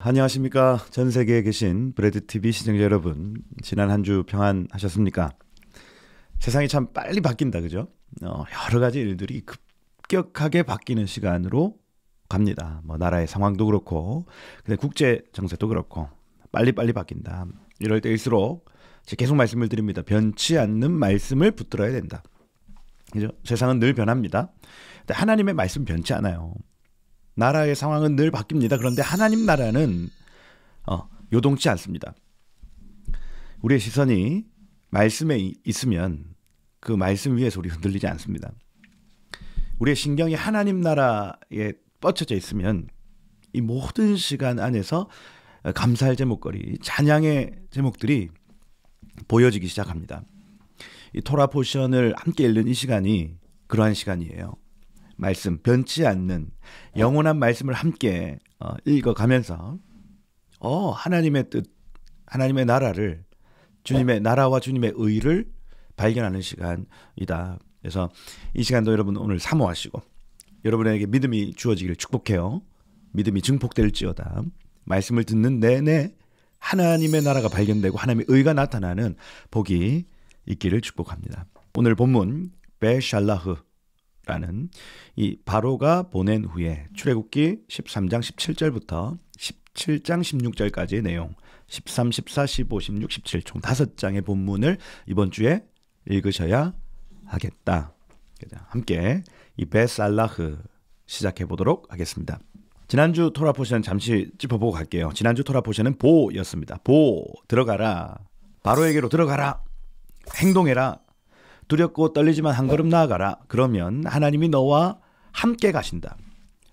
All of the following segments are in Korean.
안녕하십니까. 전 세계에 계신 브레드TV 시청자 여러분, 지난 한 주 평안하셨습니까? 세상이 참 빨리 바뀐다, 그죠? 여러 가지 일들이 급격하게 바뀌는 시간으로 갑니다. 뭐 나라의 상황도 그렇고, 근데 국제 정세도 그렇고 빨리빨리 바뀐다. 이럴 때일수록 제가 계속 말씀을 드립니다. 변치 않는 말씀을 붙들어야 된다. 그죠? 세상은 늘 변합니다. 근데 하나님의 말씀 변치 않아요. 나라의 상황은 늘 바뀝니다. 그런데 하나님 나라는 요동치 않습니다. 우리의 시선이 말씀에 있으면 그 말씀 위에서 우리 흔들리지 않습니다. 우리의 신경이 하나님 나라에 뻗쳐져 있으면 이 모든 시간 안에서 감사할 제목거리, 찬양의 제목들이 보여지기 시작합니다. 이 토라 포션을 함께 읽는 이 시간이 그러한 시간이에요. 말씀, 변치 않는 영원한 말씀을 함께 읽어가면서 하나님의 뜻, 하나님의 나라를, 주님의 나라와 주님의 의를 발견하는 시간이다. 그래서 이 시간도 여러분 오늘 사모하시고 여러분에게 믿음이 주어지기를 축복해요. 믿음이 증폭될지어다. 말씀을 듣는 내내 하나님의 나라가 발견되고 하나님의 의가 나타나는 복이 있기를 축복합니다. 오늘 본문 베샬라흐 라는 이 바로가 보낸 후에 출애굽기 13장 17절부터 17장 16절까지의 내용 13, 14, 15, 16, 17 총 5장의 본문을 이번 주에 읽으셔야 하겠다. 함께 이 베살라흐 시작해 보도록 하겠습니다. 지난주 토라 포션 잠시 짚어보고 갈게요. 지난주 토라 포션은 보였습니다. 보, 들어가라. 바로에게로 들어가라. 행동해라. 두렵고 떨리지만 한 걸음 나아가라. 그러면 하나님이 너와 함께 가신다.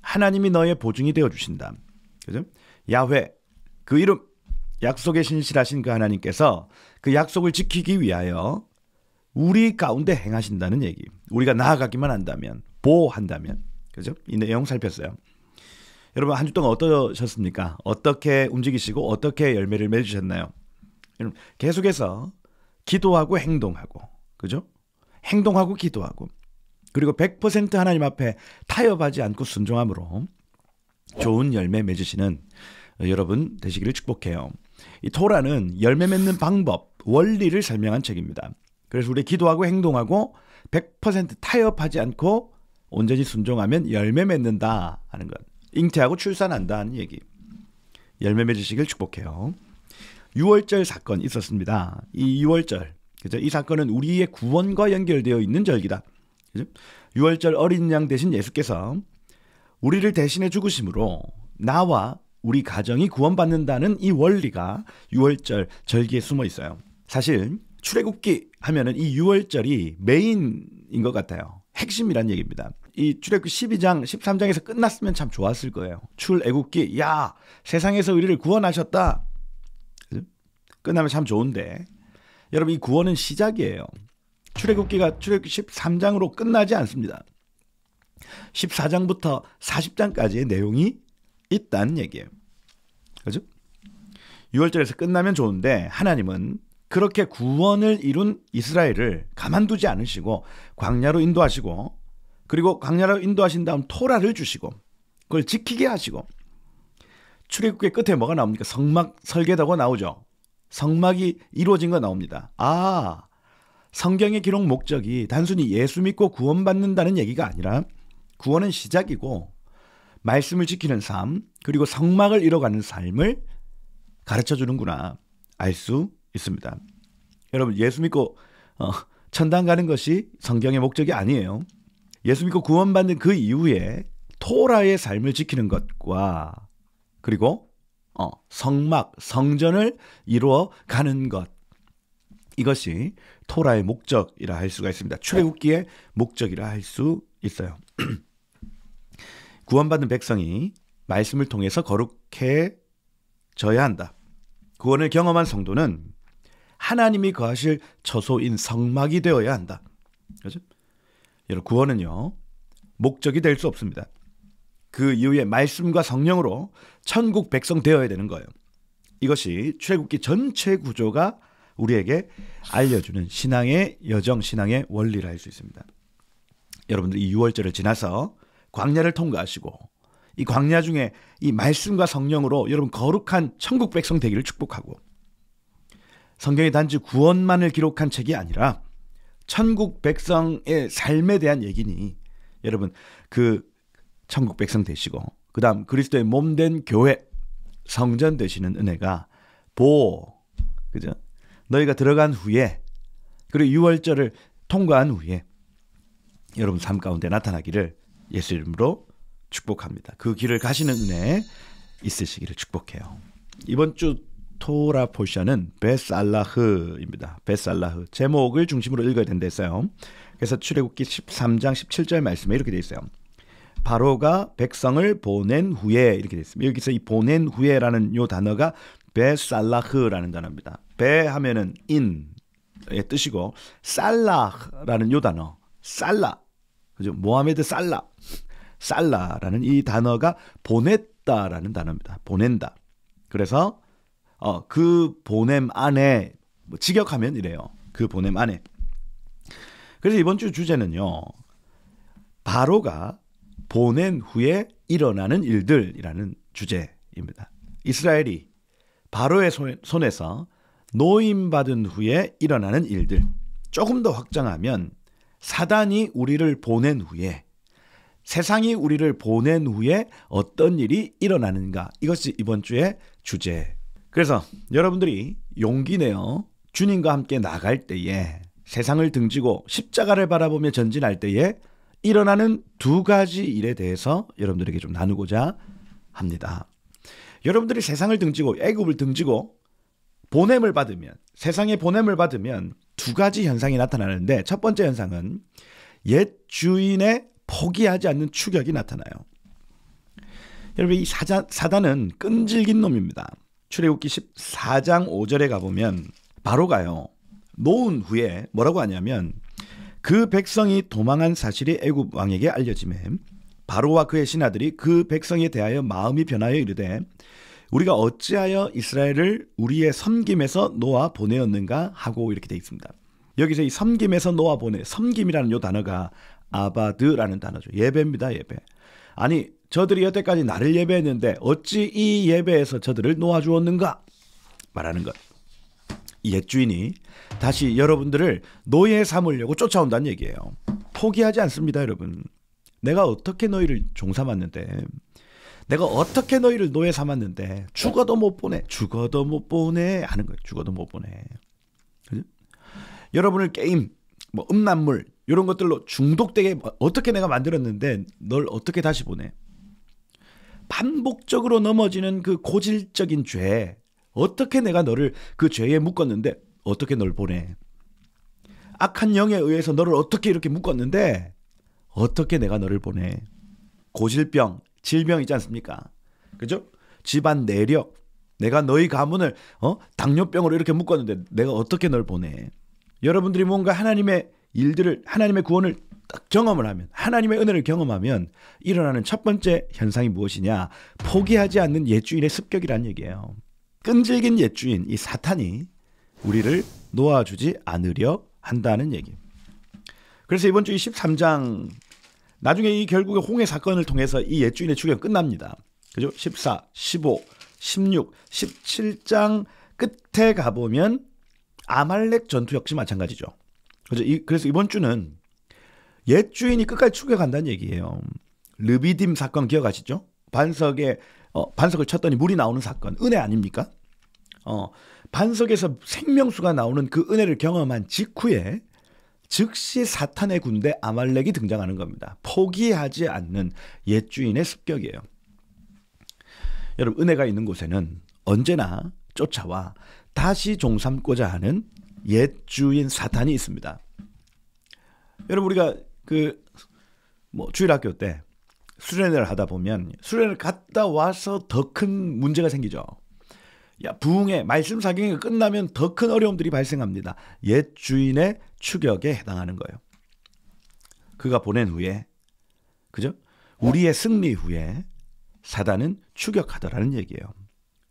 하나님이 너의 보증이 되어주신다. 그죠? 야훼, 그 이름, 약속에 신실하신 그 하나님께서 그 약속을 지키기 위하여 우리 가운데 행하신다는 얘기. 우리가 나아가기만 한다면, 보한다면. 그죠? 이 내용 살폈어요. 여러분 한 주 동안 어떠셨습니까? 어떻게 움직이시고 어떻게 열매를 맺으셨나요? 여러분 계속해서 기도하고 행동하고, 그죠? 행동하고 기도하고, 그리고 100% 하나님 앞에 타협하지 않고 순종함으로 좋은 열매 맺으시는 여러분 되시기를 축복해요. 이 토라는 열매 맺는 방법, 원리를 설명한 책입니다. 그래서 우리 기도하고 행동하고 100% 타협하지 않고 온전히 순종하면 열매 맺는다 하는 것. 잉태하고 출산한다 하는 얘기. 열매 맺으시길 축복해요. 유월절 사건 있었습니다. 이 유월절, 그죠? 이 사건은 우리의 구원과 연결되어 있는 절기다. 그죠? 유월절 어린 양 대신 예수께서 우리를 대신해 죽으심으로 나와 우리 가정이 구원받는다는 이 원리가 유월절 절기에 숨어 있어요. 사실 출애굽기 하면은 이 유월절이 메인인 것 같아요. 핵심이란 얘기입니다. 이 출애굽기 12장, 13장에서 끝났으면 참 좋았을 거예요. 출애굽기, 야, 세상에서 우리를 구원하셨다. 그죠? 끝나면 참 좋은데, 여러분 이 구원은 시작이에요. 출애굽기가 출애굽기 13장으로 끝나지 않습니다. 14장부터 40장까지의 내용이 있다는 얘기예요. 그죠? 6월절에서 끝나면 좋은데 하나님은 그렇게 구원을 이룬 이스라엘을 가만두지 않으시고 광야로 인도하시고, 그리고 광야로 인도하신 다음 토라를 주시고 그걸 지키게 하시고, 출애굽기 끝에 뭐가 나옵니까? 성막 설계다고 나오죠. 성막이 이루어진 거 나옵니다. 성경의 기록 목적이 단순히 예수 믿고 구원받는다는 얘기가 아니라 구원은 시작이고 말씀을 지키는 삶, 그리고 성막을 이뤄가는 삶을 가르쳐주는구나 알 수 있습니다. 여러분 예수 믿고 천당 가는 것이 성경의 목적이 아니에요. 예수 믿고 구원받는 그 이후에 토라의 삶을 지키는 것과 그리고 성막, 성전을 이루어 가는 것, 이것이 토라의 목적이라 할 수가 있습니다. 출애굽기의 목적이라 할 수 있어요. 구원받은 백성이 말씀을 통해서 거룩해져야 한다. 구원을 경험한 성도는 하나님이 거하실 처소인 성막이 되어야 한다. 그렇죠? 여러분 구원은요 목적이 될 수 없습니다. 그 이후에 말씀과 성령으로 천국 백성 되어야 되는 거예요. 이것이 출애굽기 전체 구조가 우리에게 알려주는 신앙의 여정, 신앙의 원리라 할 수 있습니다. 여러분들 이 6월절을 지나서 광야를 통과하시고 이 광야 중에 이 말씀과 성령으로 여러분 거룩한 천국 백성 되기를 축복하고, 성경이 단지 구원만을 기록한 책이 아니라 천국 백성의 삶에 대한 얘기니, 여러분 그 천국 백성 되시고 그 다음 그리스도의 몸된 교회 성전 되시는 은혜가 그죠? 너희가 들어간 후에, 그리고 유월절을 통과한 후에 여러분 삶 가운데 나타나기를 예수 이름으로 축복합니다. 그 길을 가시는 은혜 있으시기를 축복해요. 이번 주 토라 포션은 베살라흐입니다. 베살라흐 제목을 중심으로 읽어야 된다 했어요. 그래서 출애굽기 13장 17절 말씀에 이렇게 되어 있어요. 바로가 백성을 보낸 후에 이렇게 되어 있습니다. 여기서 이 보낸 후에라는 요 단어가 베살라흐라는 단어입니다. 베 하면은 인의 뜻이고, 살라라는 요 단어, 살라, 그죠? 모하메드 살라라는 이 단어가 보냈다라는 단어입니다. 보낸다. 그래서 그 보냄 안에, 직역하면 이래요. 그 보냄 안에. 그래서 이번 주 주제는요, 바로가 보낸 후에 일어나는 일들이라는 주제입니다. 이스라엘이 바로의 손에서 노임받은 후에 일어나는 일들. 조금 더 확장하면 사단이 우리를 보낸 후에, 세상이 우리를 보낸 후에 어떤 일이 일어나는가, 이것이 이번 주의 주제. 그래서 여러분들이 용기 내어 주님과 함께 나갈 때에, 세상을 등지고 십자가를 바라보며 전진할 때에 일어나는 두 가지 일에 대해서 여러분들에게 좀 나누고자 합니다. 여러분들이 세상을 등지고 애굽을 등지고 보냄을 받으면, 세상의 보냄을 받으면 두 가지 현상이 나타나는데, 첫 번째 현상은 옛 주인의 포기하지 않는 추격이 나타나요. 여러분, 이 사단은 끈질긴 놈입니다. 출애굽기 14장 5절에 가보면 바로가요, 놓은 후에 뭐라고 하냐면, 그 백성이 도망한 사실이 애굽 왕에게 알려지매 바로와 그의 신하들이 그 백성에 대하여 마음이 변하여 이르되, 우리가 어찌하여 이스라엘을 우리의 섬김에서 놓아 보내었는가 하고 이렇게 되어 있습니다. 여기서 이 섬김에서 놓아 보내, 섬김이라는 요 단어가 아바드라는 단어죠. 예배입니다. 예배. 아니, 저들이 여태까지 나를 예배했는데 어찌 이 예배에서 저들을 놓아주었는가 말하는 것. 이 옛주인이 다시 여러분들을 노예 삼으려고 쫓아온다는 얘기예요. 포기하지 않습니다. 여러분, 내가 어떻게 너희를 종삼았는데, 내가 어떻게 너희를 노예 삼았는데 죽어도 못 보내 하는 거예요. 죽어도 못 보내. 그죠? 여러분을 게임, 음란물 이런 것들로 중독되게 어떻게 내가 만들었는데 널 어떻게 다시 보내. 반복적으로 넘어지는 그 고질적인 죄, 어떻게 내가 너를 그 죄에 묶었는데 어떻게 널 보내. 악한 영에 의해서 너를 어떻게 이렇게 묶었는데 어떻게 내가 너를 보내. 고질병, 질병 있지 않습니까? 그죠? 집안 내력, 내가 너희 가문을 당뇨병으로 이렇게 묶었는데 내가 어떻게 널 보내. 여러분들이 뭔가 하나님의 일들을, 하나님의 구원을 딱 경험을 하면, 하나님의 은혜를 경험하면 일어나는 첫 번째 현상이 무엇이냐, 포기하지 않는 옛주인의 습격이라는 얘기예요. 끈질긴 옛주인, 이 사탄이 우리를 놓아주지 않으려 한다는 얘기. 그래서 이번 주 23장, 나중에 이 결국에 홍해 사건을 통해서 이 옛주인의 추격은 끝납니다. 그죠? 14, 15, 16, 17장 끝에 가보면 아말렉 전투 역시 마찬가지죠. 그죠? 그래서 이번 주는 옛주인이 끝까지 추격한다는 얘기예요. 르비딤 사건 기억하시죠? 반석을 쳤더니 물이 나오는 사건, 은혜 아닙니까? 반석에서 생명수가 나오는 그 은혜를 경험한 직후에 즉시 사탄의 군대 아말렉이 등장하는 겁니다. 포기하지 않는 옛주인의 습격이에요. 여러분, 은혜가 있는 곳에는 언제나 쫓아와 다시 종삼고자 하는 옛주인 사탄이 있습니다. 여러분, 우리가 주일학교 때 수련회를 하다 보면 수련회를 갔다 와서 더 큰 문제가 생기죠. 부흥회, 말씀 사경이 끝나면 더 큰 어려움들이 발생합니다. 옛 주인의 추격에 해당하는 거예요. 그가 보낸 후에, 그죠? 우리의 승리 후에 사단은 추격하더라는 얘기예요.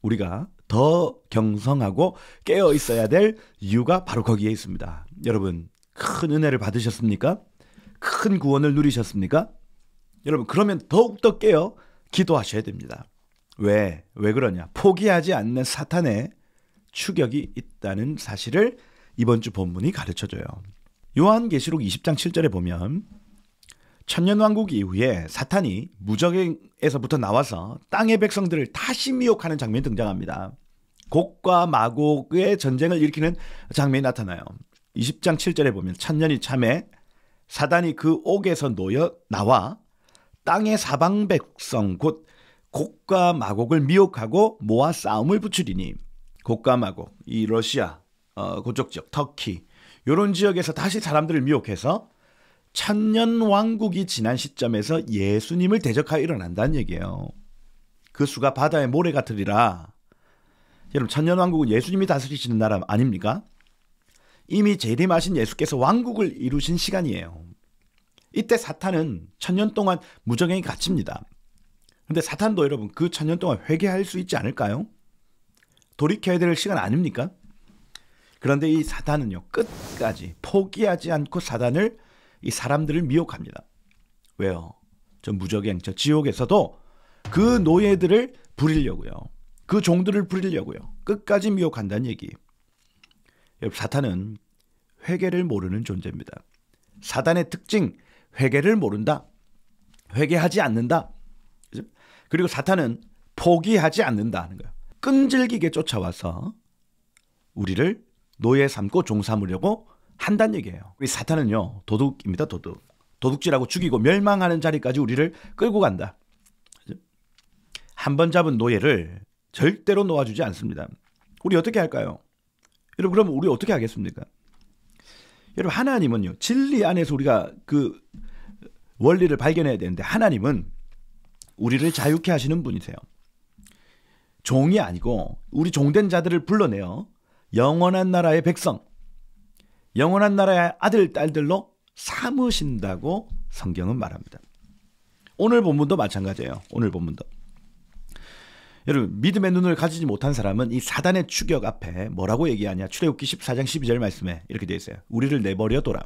우리가 더 경성하고 깨어 있어야 될 이유가 바로 거기에 있습니다. 여러분, 큰 은혜를 받으셨습니까? 큰 구원을 누리셨습니까? 여러분, 그러면 더욱더 깨어 기도하셔야 됩니다. 왜 그러냐? 포기하지 않는 사탄의 추격이 있다는 사실을 이번 주 본문이 가르쳐줘요. 요한계시록 20장 7절에 보면 천년왕국 이후에 사탄이 무적에서부터 나와서 땅의 백성들을 다시 미혹하는 장면이 등장합니다. 곡과 마곡의 전쟁을 일으키는 장면이 나타나요. 20장 7절에 보면 천년이 참에 사단이 그 옥에서 놓여 나와 땅의 사방 백성 곧 곡과 마곡을 미혹하고 모아 싸움을 붙이리니, 곡과 마곡, 이 러시아 그쪽 지역, 터키 이런 지역에서 다시 사람들을 미혹해서 천년 왕국이 지난 시점에서 예수님을 대적하여 일어난다는 얘기예요. 그 수가 바다의 모래 같으리라. 여러분, 천년 왕국은 예수님이 다스리시는 나라 아닙니까? 이미 재림하신 예수께서 왕국을 이루신 시간이에요. 이때 사탄은 천년 동안 무적행이 갇힙니다. 그런데 사탄도 여러분 그 천년 동안 회개할 수 있지 않을까요? 돌이켜야 될 시간 아닙니까? 그런데 이 사탄은요, 끝까지 포기하지 않고 이 사람들을 미혹합니다. 왜요? 저 무적행, 저 지옥에서도 그 노예들을 부리려고요. 그 종들을 부리려고요. 끝까지 미혹한다는 얘기. 여러분, 사탄은 회개를 모르는 존재입니다. 사탄의 특징, 회개를 모른다. 회개하지 않는다. 그리고 사탄은 포기하지 않는다는 거예요. 끈질기게 쫓아와서 우리를 노예 삼고 종 삼으려고 한다는 얘기예요. 이 사탄은요, 도둑입니다. 도둑질하고 죽이고 멸망하는 자리까지 우리를 끌고 간다. 한 번 잡은 노예를 절대로 놓아주지 않습니다. 우리 어떻게 할까요? 여러분, 그럼 우리 어떻게 하겠습니까? 여러분, 하나님은요, 진리 안에서 우리가 그 원리를 발견해야 되는데, 하나님은 우리를 자유케 하시는 분이세요. 종이 아니고 우리 종된 자들을 불러내어 영원한 나라의 백성, 영원한 나라의 아들, 딸들로 삼으신다고 성경은 말합니다. 오늘 본문도 마찬가지예요. 오늘 본문도. 여러분, 믿음의 눈을 가지지 못한 사람은 이 사단의 추격 앞에 뭐라고 얘기하냐? 출애굽기 14장 12절 말씀에 이렇게 되어 있어요. 우리를 내버려둬라.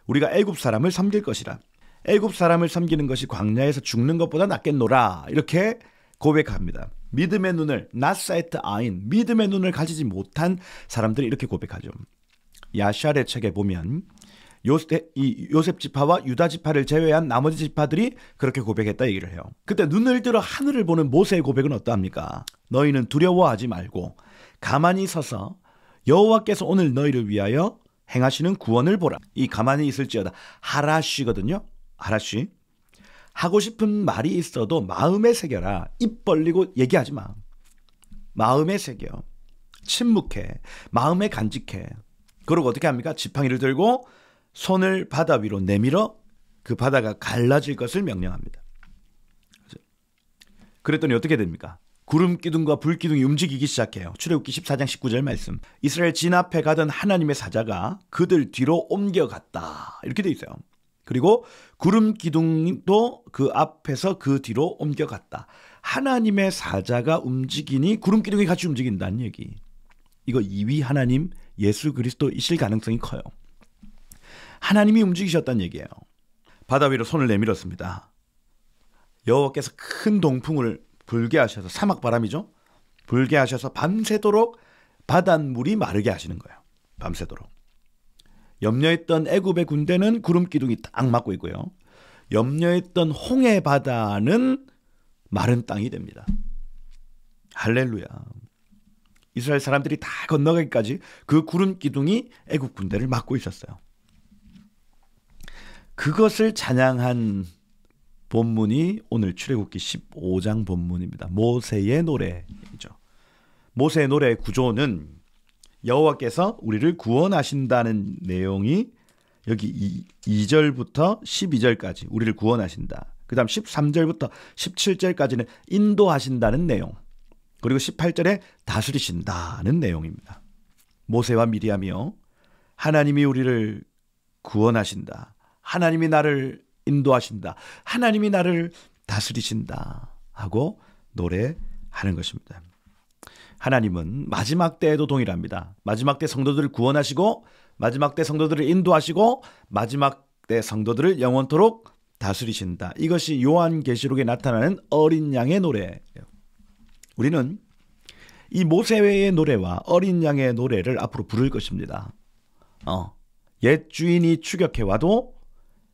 우리가 애굽 사람을 섬길 것이라. 애굽 사람을 섬기는 것이 광야에서 죽는 것보다 낫겠노라. 이렇게 고백합니다. 믿음의 눈을, 나사에트 아인, 믿음의 눈을 가지지 못한 사람들이 이렇게 고백하죠. 야샬의 책에 보면 요셉 지파와 유다 지파를 제외한 나머지 지파들이 그렇게 고백했다 얘기를 해요. 그때 눈을 들어 하늘을 보는 모세의 고백은 어떠합니까? 너희는 두려워하지 말고 가만히 서서 여호와께서 오늘 너희를 위하여 행하시는 구원을 보라. 이 가만히 있을지어다. 하라쉬거든요. 하라쉬. 하고 싶은 말이 있어도 마음에 새겨라. 입 벌리고 얘기하지 마. 마음에 새겨. 침묵해. 마음에 간직해. 그리고 어떻게 합니까? 지팡이를 들고 손을 바다 위로 내밀어 그 바다가 갈라질 것을 명령합니다. 그랬더니 어떻게 됩니까? 구름 기둥과 불 기둥이 움직이기 시작해요. 출애굽기 14장 19절 말씀. 이스라엘 진압해 가던 하나님의 사자가 그들 뒤로 옮겨갔다. 이렇게 돼 있어요. 그리고 구름 기둥도 그 앞에서 그 뒤로 옮겨갔다. 하나님의 사자가 움직이니 구름 기둥이 같이 움직인다는 얘기. 이거 2위 하나님 예수 그리스도이실 가능성이 커요. 하나님이 움직이셨다는 얘기예요. 바다 위로 손을 내밀었습니다. 여호와께서 큰 동풍을 불게 하셔서, 사막 바람이죠. 불게 하셔서 밤새도록 바닷물이 마르게 하시는 거예요. 밤새도록. 염려했던 애굽의 군대는 구름 기둥이 딱 막고 있고요. 염려했던 홍해 바다는 마른 땅이 됩니다. 할렐루야. 이스라엘 사람들이 다 건너가기까지 그 구름 기둥이 애굽 군대를 막고 있었어요. 그것을 찬양한 본문이 오늘 출애굽기 15장 본문입니다. 모세의 노래이죠. 모세의 노래의 구조는 여호와께서 우리를 구원하신다는 내용이 여기 2절부터 12절까지 우리를 구원하신다. 그 다음 13절부터 17절까지는 인도하신다는 내용. 그리고 18절에 다스리신다는 내용입니다. 모세와 미리암이요, 하나님이 우리를 구원하신다. 하나님이 나를 인도하신다. 하나님이 나를 다스리신다 하고 노래하는 것입니다. 하나님은 마지막 때에도 동일합니다. 마지막 때 성도들을 구원하시고, 마지막 때 성도들을 인도하시고, 마지막 때 성도들을 영원토록 다스리신다. 이것이 요한계시록에 나타나는 어린 양의 노래예요. 우리는 이 모세의 노래와 어린 양의 노래를 앞으로 부를 것입니다. 옛 주인이 추격해와도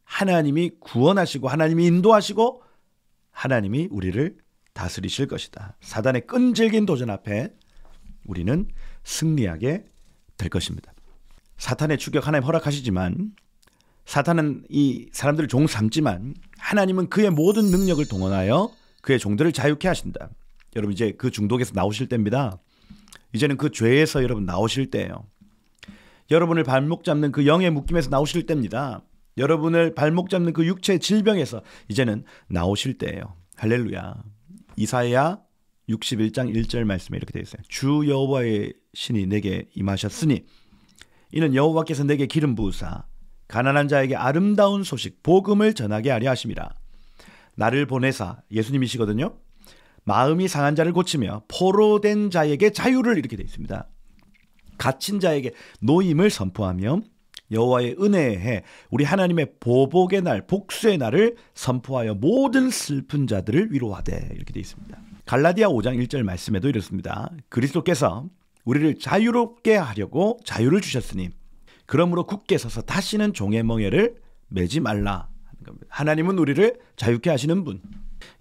하나님이 구원하시고 하나님이 인도하시고 하나님이 우리를 다스리실 것이다. 사단의 끈질긴 도전 앞에 우리는 승리하게 될 것입니다. 사탄의 추격 하나님 허락하시지만 사탄은 이 사람들을 종 삼지만 하나님은 그의 모든 능력을 동원하여 그의 종들을 자유케 하신다. 여러분 이제 그 중독에서 나오실 때입니다. 이제는 그 죄에서 여러분 나오실 때예요. 여러분을 발목 잡는 그 영의 묶임에서 나오실 때입니다. 여러분을 발목 잡는 그 육체의 질병에서 이제는 나오실 때예요. 할렐루야. 이사야 61장 1절 말씀에 이렇게 되어 있어요. 주 여호와의 신이 내게 임하셨으니 이는 여호와께서 내게 기름 부으사 가난한 자에게 아름다운 소식 복음을 전하게 하려 하심이라. 나를 보내사, 예수님이시거든요. 마음이 상한 자를 고치며 포로된 자에게 자유를, 이렇게 되어 있습니다. 갇힌 자에게 노임을 선포하며 여호와의 은혜의 해, 우리 하나님의 보복의 날, 복수의 날을 선포하여 모든 슬픈 자들을 위로하되, 이렇게 되어 있습니다. 갈라디아 5장 1절 말씀에도 이렇습니다. 그리스도께서 우리를 자유롭게 하려고 자유를 주셨으니 그러므로 굳게 서서 다시는 종의 멍에를 매지 말라 하는 겁니다. 하나님은 우리를 자유케 하시는 분.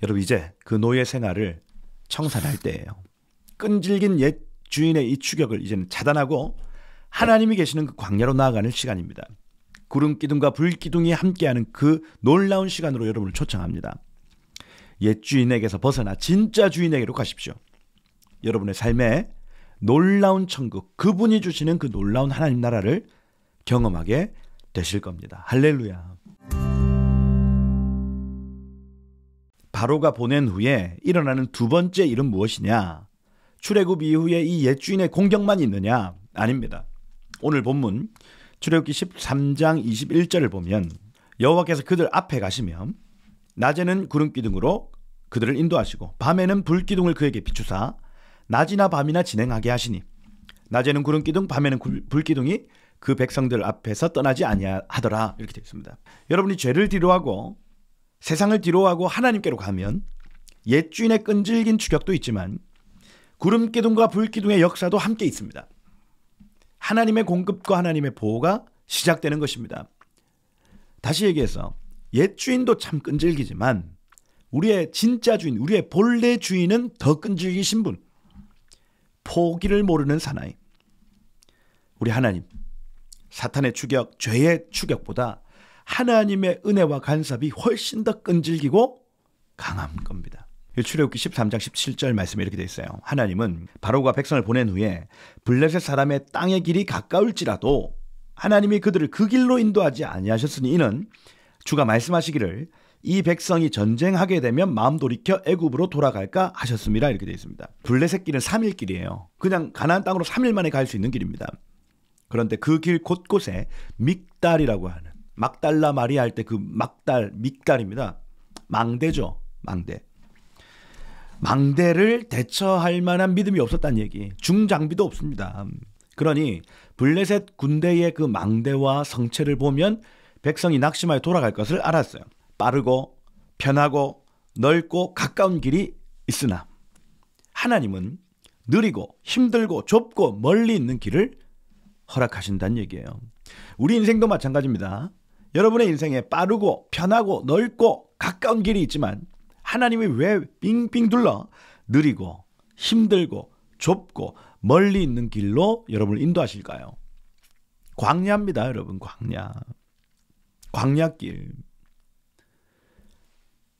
여러분 이제 그 노예 생활을 청산할 때예요. 끈질긴 옛 주인의 이 추격을 이제는 차단하고 하나님이 계시는 그 광야로 나아가는 시간입니다. 구름 기둥과 불 기둥이 함께하는 그 놀라운 시간으로 여러분을 초청합니다. 옛 주인에게서 벗어나 진짜 주인에게로 가십시오. 여러분의 삶에 놀라운 천국, 그분이 주시는 그 놀라운 하나님 나라를 경험하게 되실 겁니다. 할렐루야. 바로가 보낸 후에 일어나는 두 번째 일은 무엇이냐? 출애굽 이후에 이 옛 주인의 공격만 있느냐? 아닙니다. 오늘 본문 출애굽기 13장 21절을 보면 여호와께서 그들 앞에 가시면 낮에는 구름기둥으로 그들을 인도하시고 밤에는 불기둥을 그에게 비추사 낮이나 밤이나 진행하게 하시니 낮에는 구름기둥 밤에는 불기둥이 그 백성들 앞에서 떠나지 아니하더라. 이렇게 되어 있습니다. 여러분이 죄를 뒤로하고 세상을 뒤로하고 하나님께로 가면 옛 주인의 끈질긴 추격도 있지만 구름기둥과 불기둥의 역사도 함께 있습니다. 하나님의 공급과 하나님의 보호가 시작되는 것입니다. 다시 얘기해서 옛 주인도 참 끈질기지만 우리의 진짜 주인, 우리의 본래 주인은 더 끈질기신 분, 포기를 모르는 사나이, 우리 하나님. 사탄의 추격, 죄의 추격보다 하나님의 은혜와 간섭이 훨씬 더 끈질기고 강한 겁니다. 출애굽기 13장 17절 말씀에 이렇게 되어 있어요. 하나님은 바로가 백성을 보낸 후에 블레셋 사람의 땅의 길이 가까울지라도 하나님이 그들을 그 길로 인도하지 아니하셨으니 이는 주가 말씀하시기를 이 백성이 전쟁하게 되면 마음 돌이켜 애굽으로 돌아갈까 하셨습니다. 이렇게 되어 있습니다. 블레셋 길은 3일 길이에요. 그냥 가나안 땅으로 3일 만에 갈 수 있는 길입니다. 그런데 그 길 곳곳에 믹달이라고 하는, 막달라 마리아 할 때 그 막달, 믹달입니다. 망대죠. 망대. 망대를 대처할 만한 믿음이 없었다는 얘기. 중장비도 없습니다. 그러니 블레셋 군대의 그 망대와 성체를 보면 백성이 낙심하여 돌아갈 것을 알았어요. 빠르고 편하고 넓고 가까운 길이 있으나 하나님은 느리고 힘들고 좁고 멀리 있는 길을 허락하신다는 얘기예요. 우리 인생도 마찬가지입니다. 여러분의 인생에 빠르고 편하고 넓고 가까운 길이 있지만 하나님이 왜 빙빙 둘러 느리고 힘들고 좁고 멀리 있는 길로 여러분을 인도하실까요? 광야입니다, 여러분. 광야길.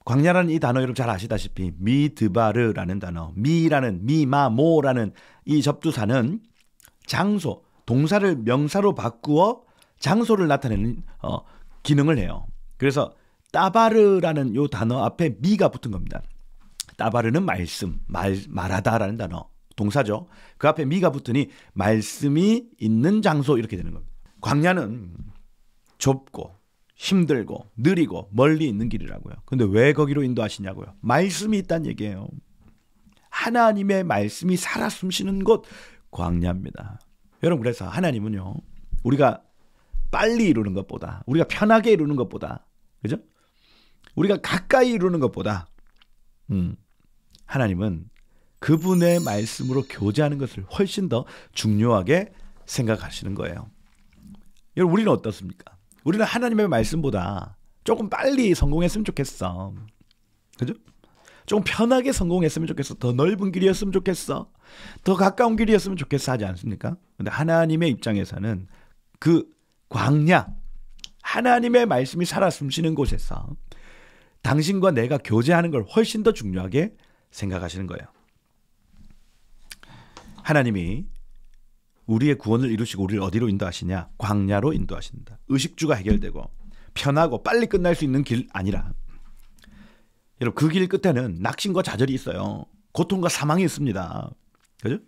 광야라는 이 단어 여러분 잘 아시다시피 미드바르라는 단어, 미라는 미마모라는 이 접두사는 장소, 동사를 명사로 바꾸어 장소를 나타내는 기능을 해요. 그래서 따바르라는 이 단어 앞에 미가 붙은 겁니다. 따바르는 말씀, 말하다라는 단어, 동사죠. 그 앞에 미가 붙으니 말씀이 있는 장소, 이렇게 되는 겁니다. 광야는 좁고 힘들고 느리고 멀리 있는 길이라고요. 근데 왜 거기로 인도하시냐고요. 말씀이 있다는 얘기예요. 하나님의 말씀이 살아 숨쉬는 곳, 광야입니다. 여러분, 그래서 하나님은요, 우리가 빨리 이루는 것보다, 우리가 편하게 이루는 것보다, 그죠? 우리가 가까이 이루는 것보다 하나님은 그분의 말씀으로 교제하는 것을 훨씬 더 중요하게 생각하시는 거예요. 여러분, 우리는 어떻습니까? 우리는 하나님의 말씀보다 조금 빨리 성공했으면 좋겠어. 그죠? 좀 편하게 성공했으면 좋겠어. 더 넓은 길이었으면 좋겠어. 더 가까운 길이었으면 좋겠어 하지 않습니까? 근데 하나님의 입장에서는 그 광야, 하나님의 말씀이 살아 숨쉬는 곳에서 당신과 내가 교제하는 걸 훨씬 더 중요하게 생각하시는 거예요. 하나님이 우리의 구원을 이루시고 우리를 어디로 인도하시냐? 광야로 인도하신다. 의식주가 해결되고 편하고 빨리 끝날 수 있는 길 아니라, 여러분, 그 길 끝에는 낙심과 좌절이 있어요. 고통과 사망이 있습니다. 그죠?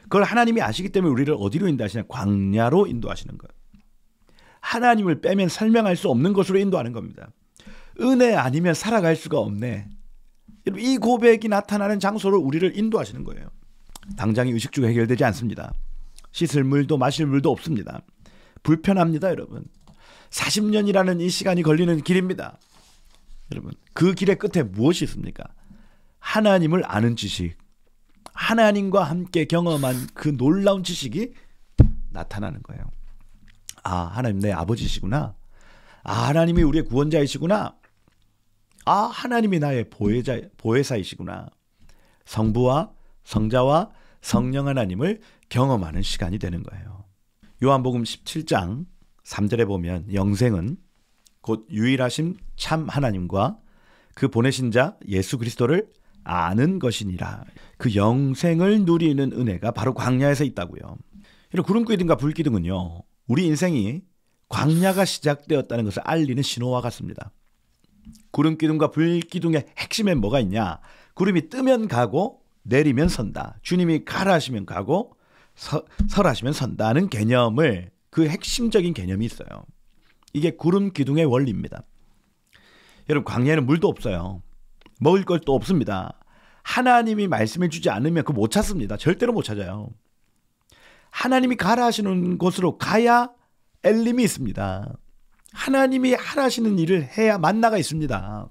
그걸 하나님이 아시기 때문에 우리를 어디로 인도하시냐? 광야로 인도하시는 거예요. 하나님을 빼면 설명할 수 없는 것으로 인도하는 겁니다. 은혜 아니면 살아갈 수가 없네. 여러분, 이 고백이 나타나는 장소로 우리를 인도하시는 거예요. 당장의 의식주가 해결되지 않습니다. 씻을 물도 마실 물도 없습니다. 불편합니다, 여러분. 40년이라는 이 시간이 걸리는 길입니다. 여러분, 그 길의 끝에 무엇이 있습니까? 하나님을 아는 지식, 하나님과 함께 경험한 그 놀라운 지식이 나타나는 거예요. 아, 하나님 내 아버지시구나. 아, 하나님이 우리의 구원자이시구나. 아, 하나님이 나의 보혜사이시구나. 성부와 성자와 성령 하나님을 경험하는 시간이 되는 거예요. 요한복음 17장 3절에 보면 영생은 곧 유일하신 참 하나님과 그 보내신 자 예수 그리스도를 아는 것이니라. 그 영생을 누리는 은혜가 바로 광야에서 있다고요. 이런 구름기둥과 불기둥은요, 우리 인생이 광야가 시작되었다는 것을 알리는 신호와 같습니다. 구름기둥과 불기둥의 핵심엔 뭐가 있냐? 구름이 뜨면 가고 내리면 선다. 주님이 가라 하시면 가고 서라 하시면 선다는 개념을, 그 핵심적인 개념이 있어요. 이게 구름기둥의 원리입니다. 여러분, 광야에는 물도 없어요. 먹을 것도 없습니다. 하나님이 말씀해 주지 않으면 그거 못 찾습니다. 절대로 못 찾아요. 하나님이 가라 하시는 곳으로 가야 엘림이 있습니다. 하나님이 하시는 일을 해야 만나가 있습니다.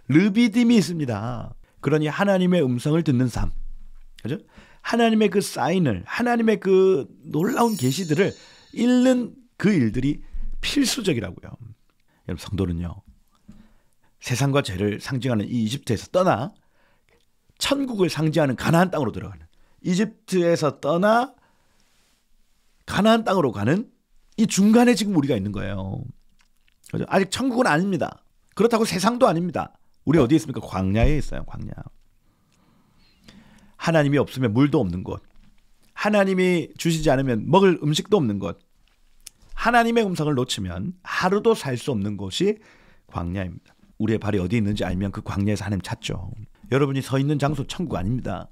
르비딤이 있습니다. 그러니 하나님의 음성을 듣는 삶, 그죠? 하나님의 그 사인을, 하나님의 그 놀라운 계시들을 읽는 그 일들이 필수적이라고요. 여러분, 성도는요, 세상과 죄를 상징하는 이 이집트에서 떠나 천국을 상징하는 가나안 땅으로 들어가는, 이집트에서 떠나 가나안 땅으로 가는 이 중간에 지금 우리가 있는 거예요. 그죠? 아직 천국은 아닙니다. 그렇다고 세상도 아닙니다. 우리 어디에 있습니까? 광야에 있어요. 광야. 하나님이 없으면 물도 없는 곳, 하나님이 주시지 않으면 먹을 음식도 없는 곳, 하나님의 음성을 놓치면 하루도 살 수 없는 곳이 광야입니다. 우리의 발이 어디 있는지 알면 그 광야에서 하나님 찾죠. 여러분이 서 있는 장소 천국 아닙니다.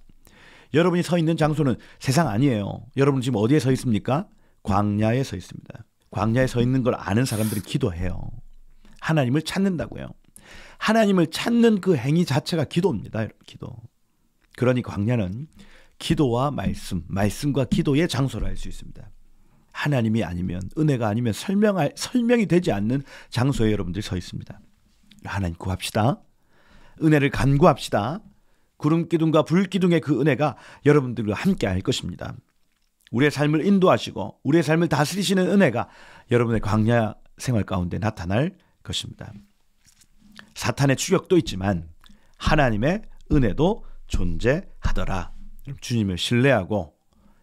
여러분이 서 있는 장소는 세상 아니에요. 여러분 지금 어디에 서 있습니까? 광야에 서 있습니다. 광야에 서 있는 걸 아는 사람들은 기도해요. 하나님을 찾는다고요. 하나님을 찾는 그 행위 자체가 기도입니다. 여러분, 기도. 그러니 광야는 기도와 말씀과 기도의 장소를 알 수 있습니다. 하나님이 아니면, 은혜가 아니면 설명이 되지 않는 장소에 여러분들이 서 있습니다. 하나님 구합시다. 은혜를 간구합시다. 구름기둥과 불기둥의 그 은혜가 여러분들과 함께 할 것입니다. 우리의 삶을 인도하시고 우리의 삶을 다스리시는 은혜가 여러분의 광야 생활 가운데 나타날 것입니다. 사탄의 추격도 있지만 하나님의 은혜도 존재하더라. 주님을 신뢰하고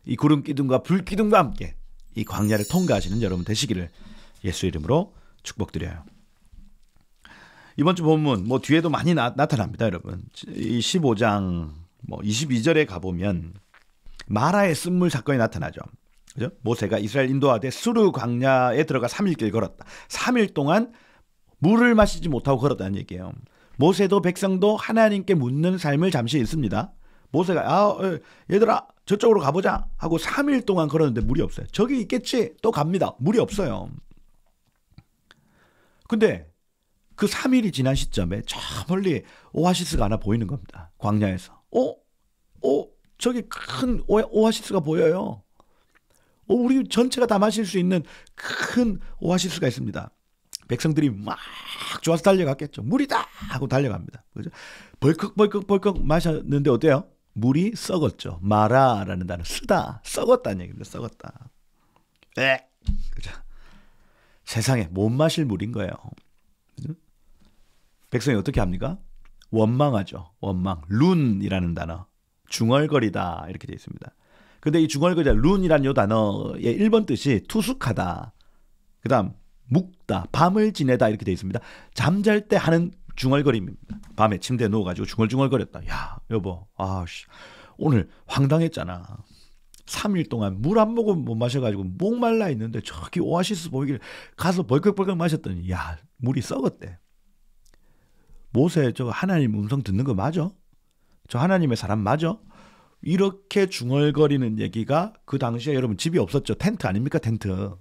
이 구름기둥과 불기둥과 함께 이 광야를 통과하시는 여러분 되시기를 예수 이름으로 축복드려요. 이번 주 본문 뒤에도 많이 나타납니다, 여러분. 이 15장 22절에 가보면 마라의 쓴물 사건이 나타나죠. 그죠? 모세가 이스라엘 인도하되 수르 광야에 들어가 3일길 걸었다. 3일 동안 물을 마시지 못하고 걸었다는 얘기예요. 모세도 백성도 하나님께 묻는 삶을 잠시 있습니다. 모세가 얘들아 저쪽으로 가보자 하고 3일 동안 걸었는데 물이 없어요. 저기 있겠지? 또 갑니다. 물이 없어요. 근데 그 3일이 지난 시점에 저 멀리 오아시스가 하나 보이는 겁니다. 광야에서. 저기 큰 오아시스가 보여요. 우리 전체가 다 마실 수 있는 큰 오아시스가 있습니다. 백성들이 막 좋아서 달려갔겠죠. 물이다 하고 달려갑니다. 그죠? 벌컥 마셨는데 어때요? 물이 썩었죠. 마라라는 단어 쓰다 썩었다는 얘기입니다. 썩었다. 그죠? 세상에 못 마실 물인 거예요. 그죠? 백성이 어떻게 합니까? 원망하죠. 원망. 룬이라는 단어. 중얼거리다 이렇게 되어 있습니다. 근데 이 중얼거리다 룬이라는 요 단어의 1번 뜻이 투숙하다. 그다음 묵다, 밤을 지내다 이렇게 되어 있습니다. 잠잘 때 하는 중얼거림입니다. 밤에 침대에 누워가지고 중얼중얼거렸다. 야 여보, 오늘 황당했잖아. 3일 동안 물 한 모금 못 마셔가지고 목말라 있는데 저기 오아시스 보이길 가서 벌컥벌컥 마셨더니 야 물이 썩었대. 모세 저 하나님 음성 듣는 거 맞아? 저 하나님의 사람 맞아? 이렇게 중얼거리는 얘기가 그 당시에 여러분 집이 없었죠. 텐트 아닙니까? 텐트.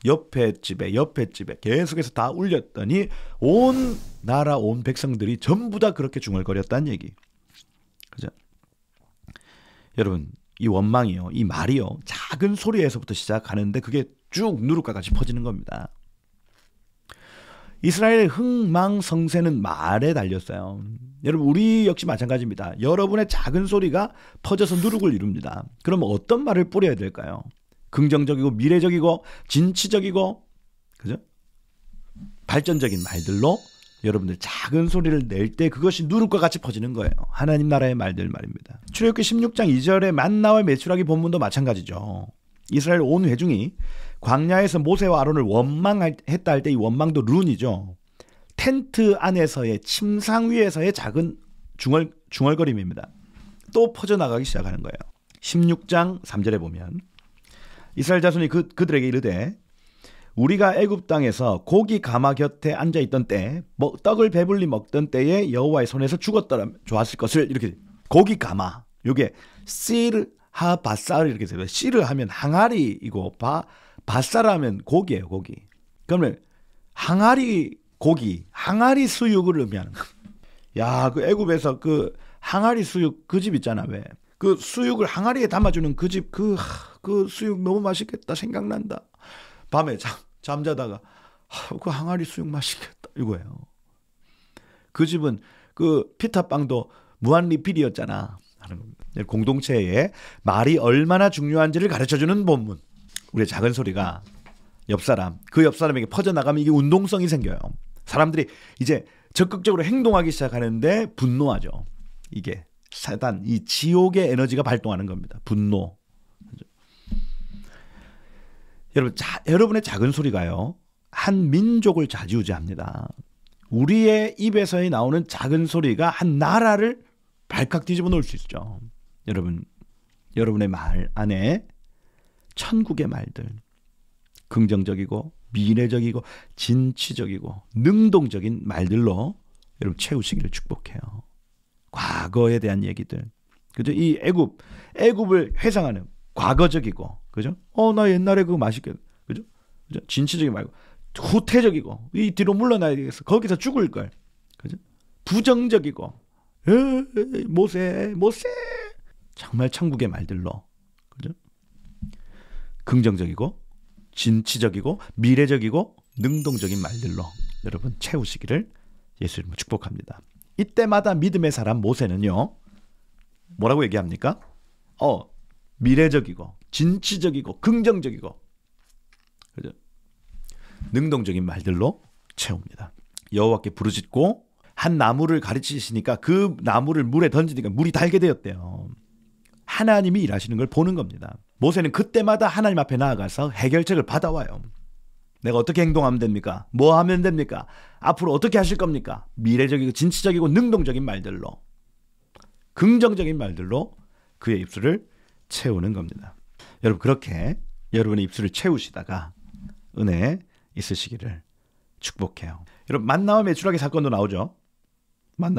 옆에 집에 계속해서 다 울렸더니 온 나라 온 백성들이 전부 다 그렇게 중얼거렸다는 얘기. 그죠? 여러분 이 원망이요, 이 말이요, 작은 소리에서부터 시작하는데 그게 쭉 누룩과 같이 퍼지는 겁니다. 이스라엘의 흥망성쇠는 말에 달렸어요. 여러분 우리 역시 마찬가지입니다. 여러분의 작은 소리가 퍼져서 누룩을 이룹니다. 그럼 어떤 말을 뿌려야 될까요? 긍정적이고 미래적이고 진취적이고 그죠? 발전적인 말들로 여러분들 작은 소리를 낼 때 그것이 누룩과 같이 퍼지는 거예요. 하나님 나라의 말들 말입니다. 출애굽기 16장 2절의 만나와 메추라기 본문도 마찬가지죠. 이스라엘 온 회중이 광야에서 모세와 아론을 원망했다 할 때 이 원망도 룬이죠. 텐트 안에서의 침상 위에서의 작은 중얼거림입니다. 또 퍼져나가기 시작하는 거예요. 16장 3절에 보면 이스라엘 자손이 그들에게 이르되 우리가 애굽 땅에서 고기 가마 곁에 앉아 있던 때 떡을 배불리 먹던 때에 여호와의 손에서 죽었더라면 좋았을 것을. 이렇게 고기 가마, 요게 씨르 하 바살 이렇게 돼요. 씨르 하면 항아리이고 바살 하면 고기예요. 고기. 그러면 항아리 고기, 항아리 수육을 의미하는 거. 야, 그 애굽에서 그 항아리 수육 그 집 있잖아. 왜? 그 수육을 항아리에 담아주는 그 집, 그 수육 너무 맛있겠다 생각난다. 밤에 잠자다가 그 항아리 수육 맛있겠다 이거예요. 그 집은 그 피타빵도 무한 리필이었잖아 하는 겁니다. 공동체에 말이 얼마나 중요한지를 가르쳐주는 본문. 우리의 작은 소리가 그 옆 사람에게 퍼져나가면 이게 운동성이 생겨요. 사람들이 이제 적극적으로 행동하기 시작하는데 분노하죠. 이게 사단, 이 지옥의 에너지가 발동하는 겁니다. 분노. 여러분의 작은 소리가요, 한 민족을 좌지우지합니다. 우리의 입에서 나오는 작은 소리가 한 나라를 발칵 뒤집어 놓을 수 있죠. 여러분의 말 안에 천국의 말들, 긍정적이고 미래적이고 진취적이고 능동적인 말들로 여러분 채우시기를 축복해요. 과거에 대한 얘기들, 그죠? 이 애굽을 회상하는 과거적이고, 그죠? 나 옛날에 그거 맛있겠다, 그죠? 진취적이 말고 후퇴적이고, 이 뒤로 물러나야 되겠어, 거기서 죽을 걸, 그죠? 부정적이고, 모세, 정말 천국의 말들로, 그죠? 긍정적이고 진취적이고 미래적이고 능동적인 말들로 여러분 채우시기를 예수 이름으로 축복합니다. 이때마다 믿음의 사람 모세는요, 뭐라고 얘기합니까? 미래적이고 진취적이고 긍정적이고, 그죠? 능동적인 말들로 채웁니다. 여호와께 부르짖고 한 나무를 가르치시니까 그 나무를 물에 던지니까 물이 달게 되었대요. 하나님이 일하시는 걸 보는 겁니다. 모세는 그때마다 하나님 앞에 나아가서 해결책을 받아와요. 내가 어떻게 행동하면 됩니까? 뭐 하면 됩니까? 앞으로 어떻게 하실 겁니까? 미래적이고 진취적이고 능동적인 말들로, 긍정적인 말들로 그의 입술을 채우는 겁니다. 여러분, 그렇게 여러분의 입술을 채우시다가 은혜 있으시기를 축복해요. 여러분, 만나와 메추라기 사건도 나오죠.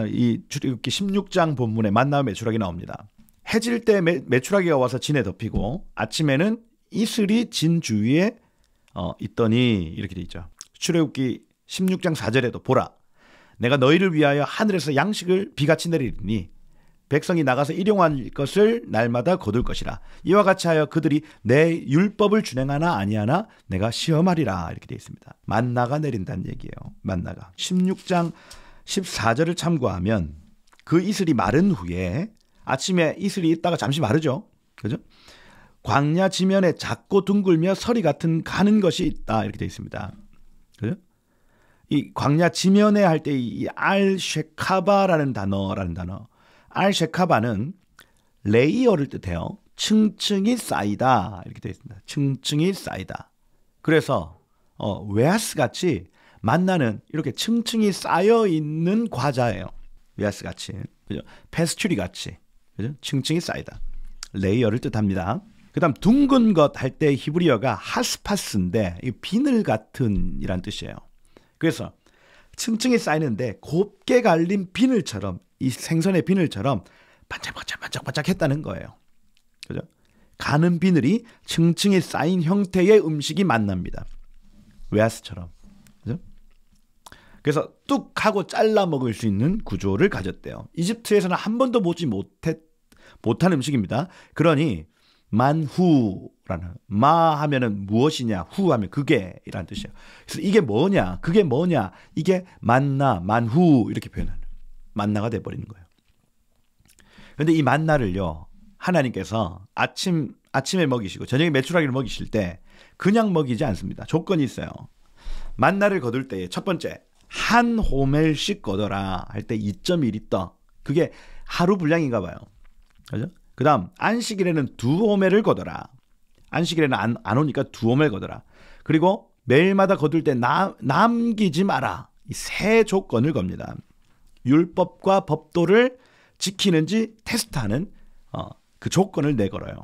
이 출애굽기 16장 본문에 만나와 메추라기 나옵니다. 해질 때 메추라기가 와서 진에 덮이고 아침에는 이슬이 진 주위에 있더니 이렇게 돼 있죠. 출애굽기 16장 4절에도 보라, 내가 너희를 위하여 하늘에서 양식을 비같이 내리니 백성이 나가서 일용할 것을 날마다 거둘 것이라. 이와 같이 하여 그들이 내 율법을 준행하나 아니하나 내가 시험하리라. 이렇게 되어 있습니다. 만나가 내린다는 얘기예요. 만나가. 16장 14절을 참고하면 그 이슬이 마른 후에 아침에 이슬이 있다가 잠시 마르죠. 그죠? 광야 지면에 작고 둥글며 서리 같은 가는 것이 있다. 이렇게 되어 있습니다. 그죠? 이 광야 지면에 할 때 이 알쉐카바라는 단어. 알쉐카바는 레이어를 뜻해요. 층층이 쌓이다. 이렇게 되어 있습니다. 층층이 쌓이다. 그래서 웨하스 같이 만나는 이렇게 층층이 쌓여 있는 과자예요. 웨하스 같이. 그죠? 페스츄리 같이. 그죠? 층층이 쌓이다. 레이어를 뜻합니다. 그다음 둥근 것 할 때 히브리어가 하스파스인데 이 비늘 같은 이란 뜻이에요. 그래서 층층이 쌓이는데 곱게 갈린 비늘처럼 이 생선의 비늘처럼 반짝반짝 했다는 거예요. 그죠? 가는 비늘이 층층이 쌓인 형태의 음식이 만납니다. 웨하스처럼. 그죠? 그래서 뚝 하고 잘라 먹을 수 있는 구조를 가졌대요. 이집트에서는 한 번도 보지 못한 음식입니다. 그러니 만후라는 마 하면은 무엇이냐, 후 하면 그게라는 뜻이에요. 그래서 이게 뭐냐, 그게 뭐냐, 이게 만나, 만후 이렇게 표현하는 만나가 돼버리는 거예요. 그런데 이 만나를요 하나님께서 아침에 먹이시고 저녁에 메추라기를 먹이실 때 그냥 먹이지 않습니다. 조건이 있어요. 만나를 거둘 때 첫 번째 한 호멜씩 거둬라 할 때 2.1리터 그게 하루 분량인가 봐요. 그죠? 그 다음 안식일에는 2호멜을 거둬라. 안식일에는 안 오니까 2호멜 거둬라. 그리고 매일마다 거둘 때 남기지 마라. 이 세 조건을 겁니다. 율법과 법도를 지키는지 테스트하는 그 조건을 내걸어요.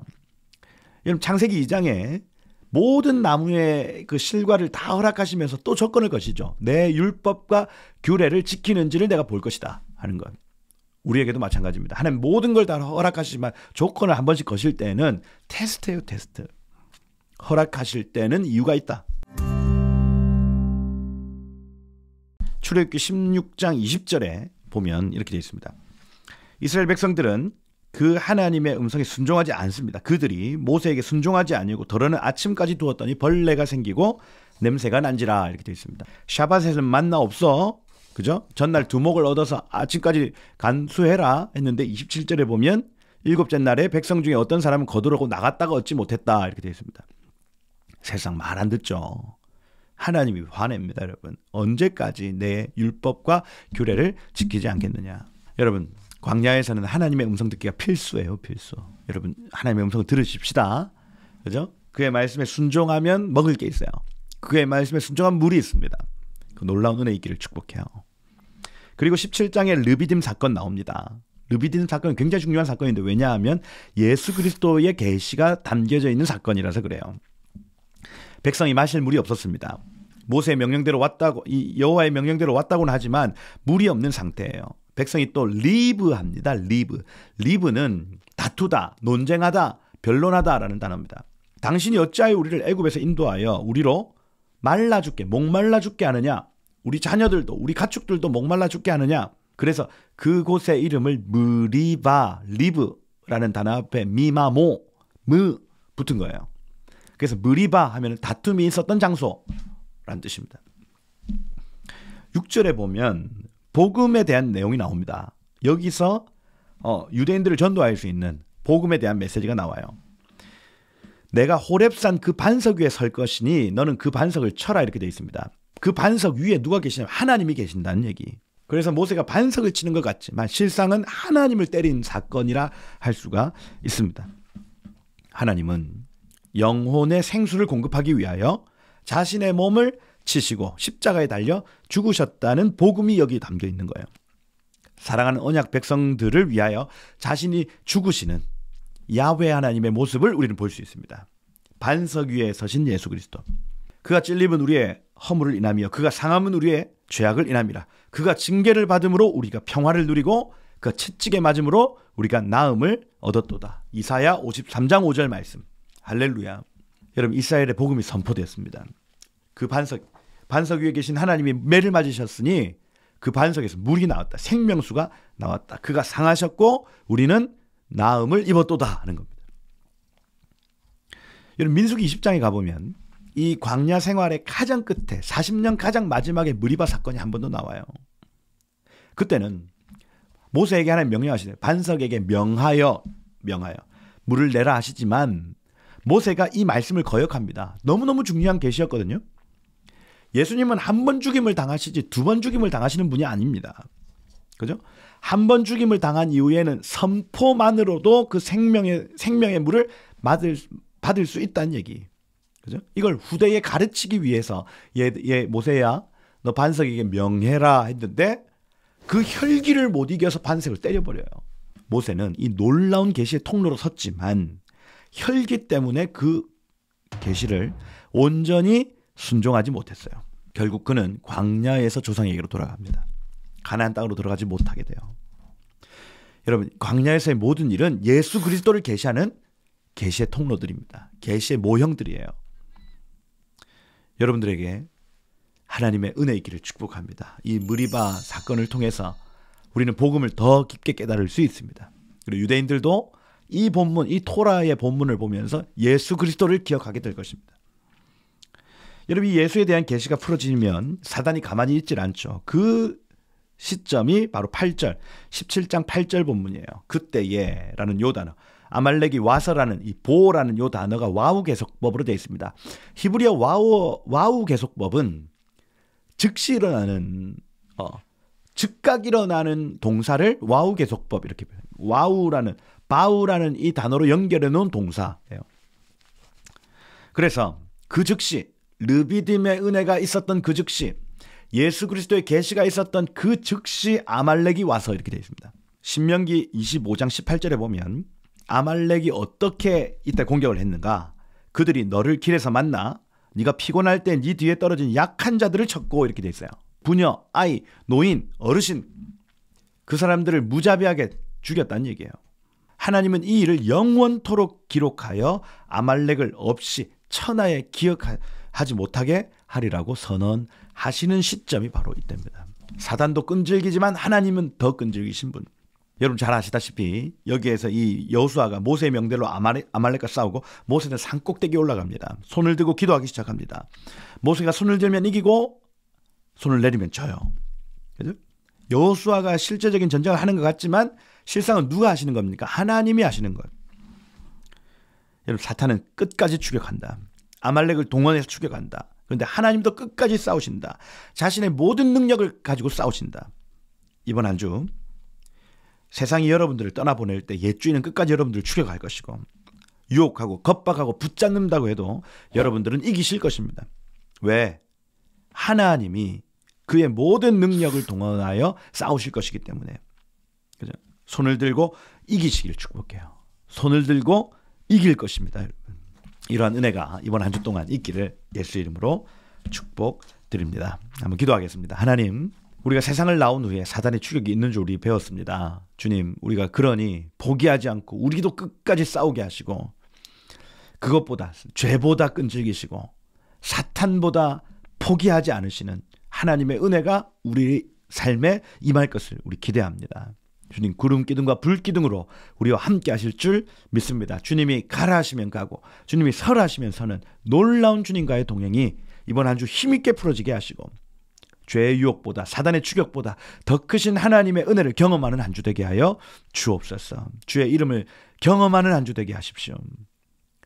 여러분 창세기 2장에 모든 나무의 그 실과를 다 허락하시면서 또 조건을 거시죠. 내 율법과 규례를 지키는지를 내가 볼 것이다 하는 것. 우리에게도 마찬가지입니다. 하나님 모든 걸 다 허락하시지만 조건을 한 번씩 거실 때는 테스트예요. 테스트. 허락하실 때는 이유가 있다. 출애굽기 16장 20절에 보면 이렇게 되어 있습니다. 이스라엘 백성들은 그 하나님의 음성에 순종하지 않습니다. 그들이 모세에게 순종하지 아니고 더러는 아침까지 두었더니 벌레가 생기고 냄새가 난지라 이렇게 되어 있습니다. 샤밧에는 만나 없어. 그죠? 전날 두목을 얻어서 아침까지 간수해라 했는데 27절에 보면 일곱째 날에 백성 중에 어떤 사람은 거두려고 나갔다가 얻지 못했다 이렇게 되어 있습니다. 세상 말 안 듣죠. 하나님이 화냅니다. 여러분. 언제까지 내 율법과 규례를 지키지 않겠느냐. 여러분 광야에서는 하나님의 음성 듣기가 필수예요. 필수. 여러분 하나님의 음성을 들으십시다. 그죠? 그의 말씀에 순종하면 먹을 게 있어요. 그의 말씀에 순종하면 물이 있습니다. 그 놀라운 은혜 있기를 축복해요. 그리고 17장에 르비딤 사건 나옵니다. 르비딤 사건은 굉장히 중요한 사건인데 왜냐하면 예수 그리스도의 계시가 담겨져 있는 사건이라서 그래요. 백성이 마실 물이 없었습니다. 모세의 명령대로 왔다고 이 여호와의 명령대로 왔다고는 하지만 물이 없는 상태예요. 백성이 또 리브합니다. 리브는 다투다, 논쟁하다, 변론하다라는 단어입니다. 당신이 어찌하여 우리를 애굽에서 인도하여 우리로 말라 죽게, 목말라 죽게 하느냐? 우리 자녀들도, 우리 가축들도 목말라 죽게 하느냐? 그래서 그곳의 이름을 무리바, 리브라는 단어 앞에 미마모, 무 붙은 거예요. 그래서 무리바 하면 다툼이 있었던 장소라는 뜻입니다. 6절에 보면 복음에 대한 내용이 나옵니다. 여기서 유대인들을 전도할 수 있는 복음에 대한 메시지가 나와요. 내가 호렙산 그 반석 위에 설 것이니 너는 그 반석을 쳐라 이렇게 되어 있습니다. 그 반석 위에 누가 계시냐면 하나님이 계신다는 얘기. 그래서 모세가 반석을 치는 것 같지만 실상은 하나님을 때린 사건이라 할 수가 있습니다. 하나님은 영혼의 생수를 공급하기 위하여 자신의 몸을 치시고 십자가에 달려 죽으셨다는 복음이 여기 담겨 있는 거예요. 사랑하는 언약 백성들을 위하여 자신이 죽으시는 야훼 하나님의 모습을 우리는 볼 수 있습니다. 반석 위에 서신 예수 그리스도. 그가 찔림은 우리의 허물을 인하며 그가 상함은 우리의 죄악을 인함이라. 그가 징계를 받음으로 우리가 평화를 누리고 그가 채찍에 맞음으로 우리가 나음을 얻었도다. 이사야 53장 5절 말씀. 할렐루야. 여러분 이스라엘의 복음이 선포되었습니다. 그 반석 위에 계신 하나님이 매를 맞으셨으니 그 반석에서 물이 나왔다. 생명수가 나왔다. 그가 상하셨고 우리는 나음을 입었도다 하는 겁니다. 여러분 민수기 20장에 가보면 이 광야 생활의 가장 끝에 40년 가장 마지막에 무리바 사건이 한 번 더 나와요. 그때는 모세에게 하나님 명령하시네요. 반석에게 명하여 물을 내라 하시지만 모세가 이 말씀을 거역합니다. 너무너무 중요한 계시였거든요. 예수님은 한 번 죽임을 당하시지 두 번 죽임을 당하시는 분이 아닙니다. 그죠? 한 번 죽임을 당한 이후에는 선포만으로도 그 생명의 물을 받을 수 있다는 얘기. 그죠? 이걸 후대에 가르치기 위해서 모세야 너 반석에게 명해라 했는데 그 혈기를 못 이겨서 반석을 때려버려요. 모세는 이 놀라운 계시의 통로로 섰지만 혈기 때문에 그 계시를 온전히 순종하지 못했어요. 결국 그는 광야에서 조상에게로 돌아갑니다. 가나안 땅으로 들어가지 못하게 돼요. 여러분 광야에서의 모든 일은 예수 그리스도를 계시하는 계시의 통로들입니다. 계시의 모형들이에요. 여러분들에게 하나님의 은혜 있기를 축복합니다. 이 무리바 사건을 통해서 우리는 복음을 더 깊게 깨달을 수 있습니다. 그리고 유대인들도 이 본문, 이 토라의 본문을 보면서 예수 그리스도를 기억하게 될 것입니다. 여러분 이 예수에 대한 계시가 풀어지면 사단이 가만히 있질 않죠. 그 시점이 바로 8절, 17장 8절 본문이에요. 그때에라는 요 단어, 아말렉이 와서라는 이 보라는 요 단어가 와우 계속법으로 되어 있습니다. 히브리어 와우 계속법은 즉시 일어나는 즉각 일어나는 동사를 와우 계속법 이렇게 표현해요. 바우라는 이 단어로 연결해 놓은 동사예요. 그래서 그 즉시 르비딤의 은혜가 있었던 그 즉시 예수 그리스도의 계시가 있었던 그 즉시 아말렉이 와서 이렇게 되어 있습니다. 신명기 25장 18절에 보면 아말렉이 어떻게 이때 공격을 했는가? 그들이 너를 길에서 만나 네가 피곤할 때 네 뒤에 떨어진 약한 자들을 쳤고 이렇게 돼 있어요. 부녀, 아이, 노인, 어르신 그 사람들을 무자비하게 죽였다는 얘기예요. 하나님은 이 일을 영원토록 기록하여 아말렉을 없이 천하에 기억하지 못하게 하리라고 선언하시는 시점이 바로 이때입니다. 사단도 끈질기지만 하나님은 더 끈질기신 분. 여러분 잘 아시다시피 여기에서 이 여호수아가 모세의 명대로 아말렉과 싸우고 모세는 산꼭대기에 올라갑니다. 손을 들고 기도하기 시작합니다. 모세가 손을 들면 이기고 손을 내리면 져요. 그죠? 여호수아가 실제적인 전쟁을 하는 것 같지만 실상은 누가 하시는 겁니까? 하나님이 하시는 것. 여러분 사탄은 끝까지 추격한다. 아말렉을 동원해서 추격한다. 그런데 하나님도 끝까지 싸우신다. 자신의 모든 능력을 가지고 싸우신다. 이번 한 주 세상이 여러분들을 떠나보낼 때 옛주인은 끝까지 여러분들을 추격할 것이고 유혹하고 겁박하고 붙잡는다고 해도 여러분들은 이기실 것입니다. 왜? 하나님이 그의 모든 능력을 동원하여 싸우실 것이기 때문에. 그죠? 손을 들고 이기시길 축복해요. 손을 들고 이길 것입니다. 여러분. 이러한 은혜가 이번 한 주 동안 있기를 예수 이름으로 축복드립니다. 한번 기도하겠습니다. 하나님, 우리가 세상을 나온 후에 사단의 추격이 있는 줄 우리 배웠습니다. 주님, 우리가 그러니 포기하지 않고 우리도 끝까지 싸우게 하시고 그것보다 죄보다 끈질기시고 사탄보다 포기하지 않으시는 하나님의 은혜가 우리 삶에 임할 것을 우리 기대합니다. 주님 구름 기둥과 불 기둥으로 우리와 함께 하실 줄 믿습니다. 주님이 가라 하시면 가고 주님이 서라 하시면 서는 놀라운 주님과의 동행이 이번 한 주 힘있게 풀어지게 하시고 죄의 유혹보다 사단의 추격보다 더 크신 하나님의 은혜를 경험하는 한 주 되게 하여 주옵소서. 주의 이름을 경험하는 한 주 되게 하십시오.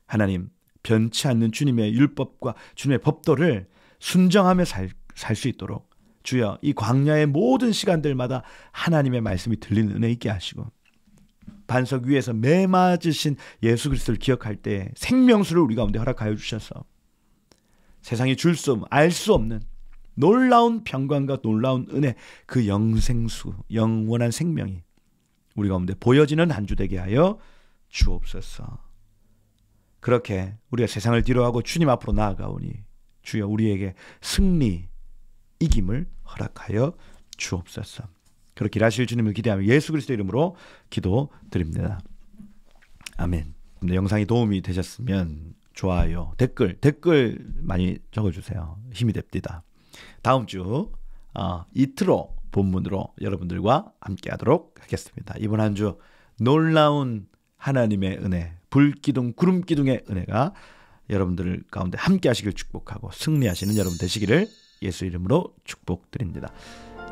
하나님 변치 않는 주님의 율법과 주님의 법도를 순정하며 살 수 있도록 주여 이 광야의 모든 시간들마다 하나님의 말씀이 들리는 은혜 있게 하시고 반석 위에서 매 맞으신 예수 그리스도를 기억할 때 생명수를 우리 가운데 허락하여 주셔서 세상이 줄 수 없는 알 수 없는 놀라운 평강과 놀라운 은혜 그 영생수 영원한 생명이 우리 가운데 보여지는 한 주 되게 하여 주옵소서. 그렇게 우리가 세상을 뒤로하고 주님 앞으로 나아가오니 주여 우리에게 승리 이김을 허락하여 주옵소서. 그렇게 일하실 주님을 기대하며 예수 그리스도 이름으로 기도드립니다. 아멘. 영상이 도움이 되셨으면 좋아요, 댓글 많이 적어주세요. 힘이 됩니다. 다음 주 이트로 본문으로 여러분들과 함께하도록 하겠습니다. 이번 한 주 놀라운 하나님의 은혜, 불기둥, 구름기둥의 은혜가 여러분들 가운데 함께하시길 축복하고 승리하시는 여러분 되시기를 예수 이름으로 축복드립니다.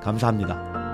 감사합니다.